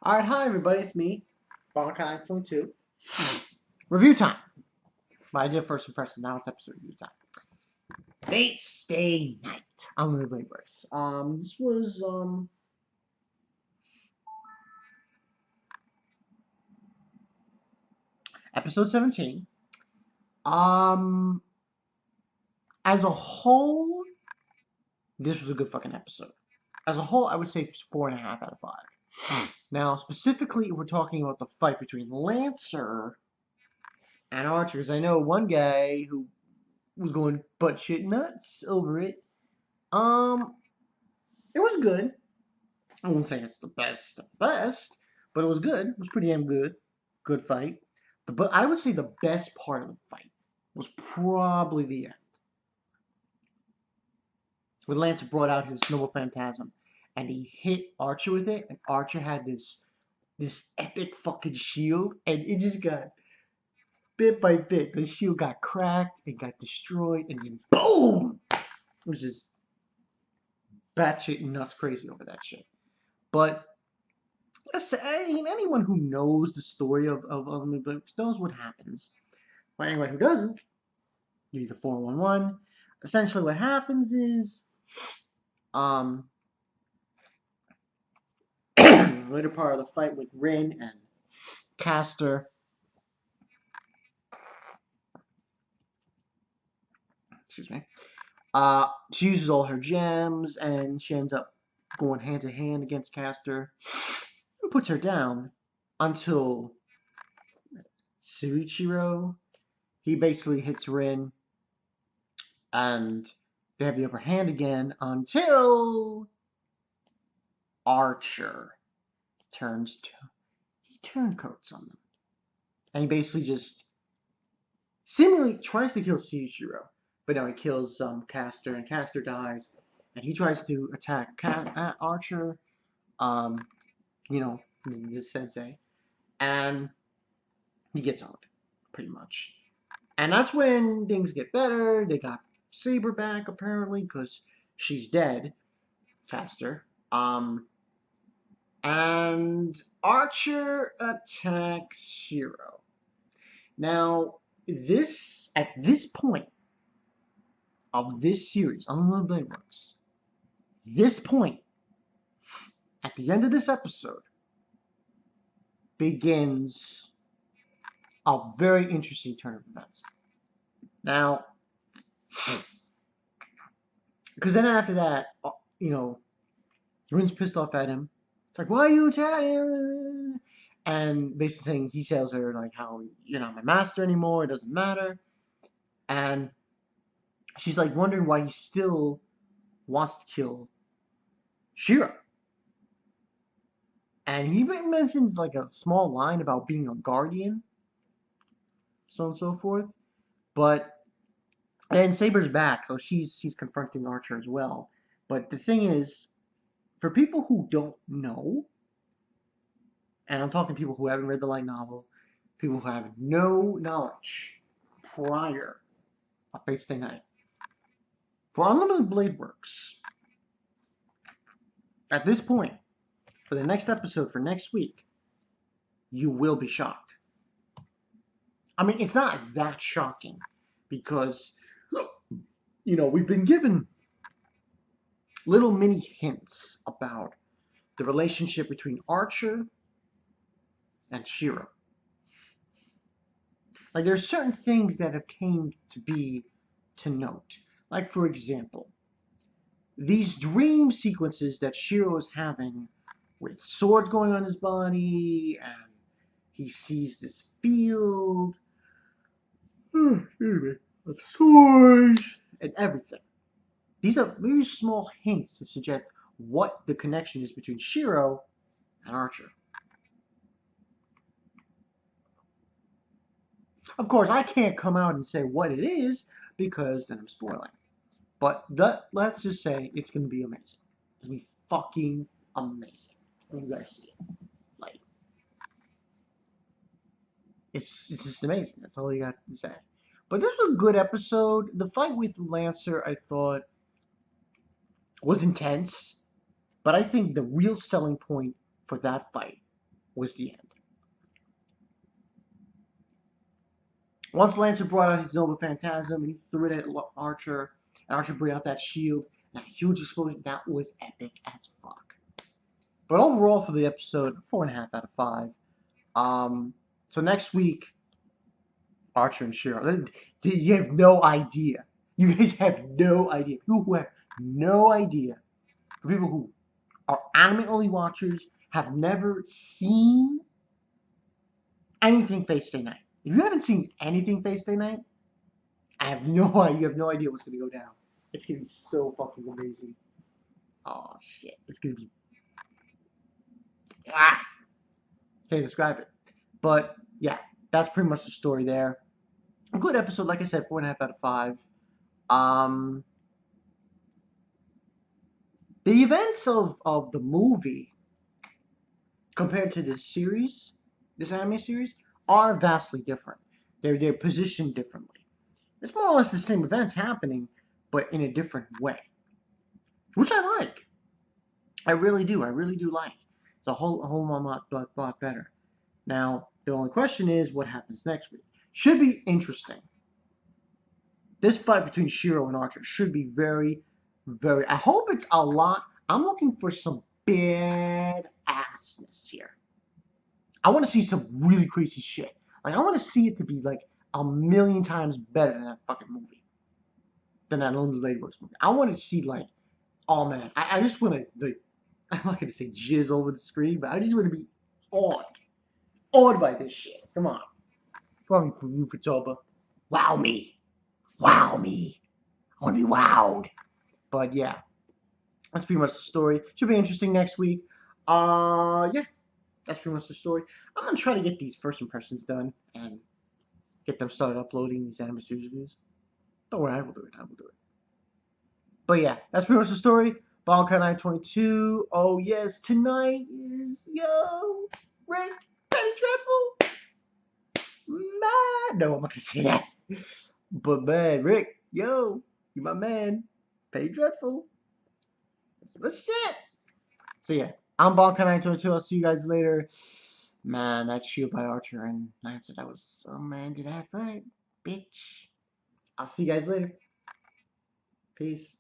Alright, hi everybody, it's me, Bonkai.2. Review time. But I did first impression, now it's episode review time. Fate Stay Night on the Bladeverse. This was, episode 17. As a whole, this was a good fucking episode. As a whole, I would say 4.5 out of 5. Now, specifically, we're talking about the fight between Lancer and Archer, because I know one guy who was going butt shit nuts over it. It was good. I won't say it's the best of the best, but it was good. It was pretty damn good. Good fight. But I would say the best part of the fight was probably the end. When Lancer brought out his Noble Phantasm and he hit Archer with it, and Archer had this epic fucking shield, and it just got bit by bit. The shield got cracked, it got destroyed, and then boom! It was just batshit nuts crazy over that shit. But I mean, anyone who knows the story of Ultimate Blade knows what happens. But anyone who doesn't, give you the 411. Essentially, what happens is, later part of the fight with Rin and Caster. Excuse me. She uses all her gems, and she ends up going hand to hand against Caster. And puts her down until Shuichiro. He basically hits Rin, and they have the upper hand again until Archer he turncoats on them. And he basically just seemingly tries to kill Shuichiro. But no, he kills Caster, and Caster dies. And he tries to attack Archer, you know, the sensei. And he gets owned, pretty much. And that's when things get better. They got Saber back, apparently, because she's dead. Caster. And Archer attacks Shiro. Now, at this point of this series, Unlimited Blade Works, this point, at the end of this episode, begins a very interesting turn of events. Now, because then after that, you know, Rin's pissed off at him. It's like, why are you attacking? And basically saying, he tells her, like, how you're not my master anymore, it doesn't matter. And she's, like, wondering why he still wants to kill Shiro. And he mentions, like, a small line about being a guardian, so on and so forth. But, and Saber's back, so she's confronting Archer as well. But the thing is, for people who don't know, and I'm talking people who haven't read the light novel, people who have no knowledge prior of Fate Stay Night, for Unlimited Blade Works, at this point, for the next episode, for next week, you will be shocked. I mean, it's not that shocking, because, you know, we've been given little mini hints about the relationship between Archer and Shiro. Like, there's certain things that have came to be to note. Like, for example, these dream sequences that Shiro is having with swords going on his body, and he sees this field of swords and everything. These are very small hints to suggest what the connection is between Shiro and Archer. Of course, I can't come out and say what it is, because then I'm spoiling. But let's just say it's going to be amazing. It's going to be fucking amazing when you guys see it. Like, it's just amazing. That's all you got to say. But this was a good episode. The fight with Lancer, I thought, was intense. But I think the real selling point for that fight was the end. Once Lancer brought out his Nova Phantasm and he threw it at Archer, and Archer brought out that shield, and that huge explosion, that was epic as fuck. But overall for the episode, 4.5 out of 5. So next week, Archer and Shiro. You have no idea. You guys have no idea. People who have no idea. For people who are anime only watchers, have never seen anything Fate Stay Night. If you haven't seen anything Fate Stay Night, I have no idea. You have no idea what's gonna go down. It's gonna be so fucking amazing. Oh shit! It's gonna be can't describe it. But yeah, that's pretty much the story there. A good episode, like I said, 4.5 out of 5. Um, the events of the movie compared to the series, this anime series, are vastly different. They're positioned differently. It's more or less the same events happening, but in a different way, which I like. I really do. I really do like. It's a whole lot better. Now, the only question is what happens next week. Should be interesting. This fight between Shiro and Archer should be very, very. I hope it's a lot. I'm looking for some bad assness here. I want to see some really crazy shit. Like, I want to see it to be like a million times better than that fucking movie. Than that Unlimited Ladybugs movie. I want to see, like, oh man, I just want to, like, I'm not going to say jizz over the screen, but I just want to be awed. Awed by this shit. Come on. Probably for you, Futaba. Wow me. Wow me. I want to be wowed. But yeah, that's pretty much the story. Should be interesting next week. Yeah, that's pretty much the story. I'm gonna try to get these first impressions done and get them started uploading these anime series reviews. Don't worry, I will do it. I will do it. But yeah, that's pretty much the story. Bankai 922. Oh yes, tonight is Rick Penny Dreadful. Man, no, I'm not gonna say that. But man, Rick, you my man. Penny Dreadful. That's shit. So yeah, I'm Bankai 922. I'll see you guys later. Man, that shield by Archer and Lancer, that was some man did that fight, bitch. I'll see you guys later. Peace.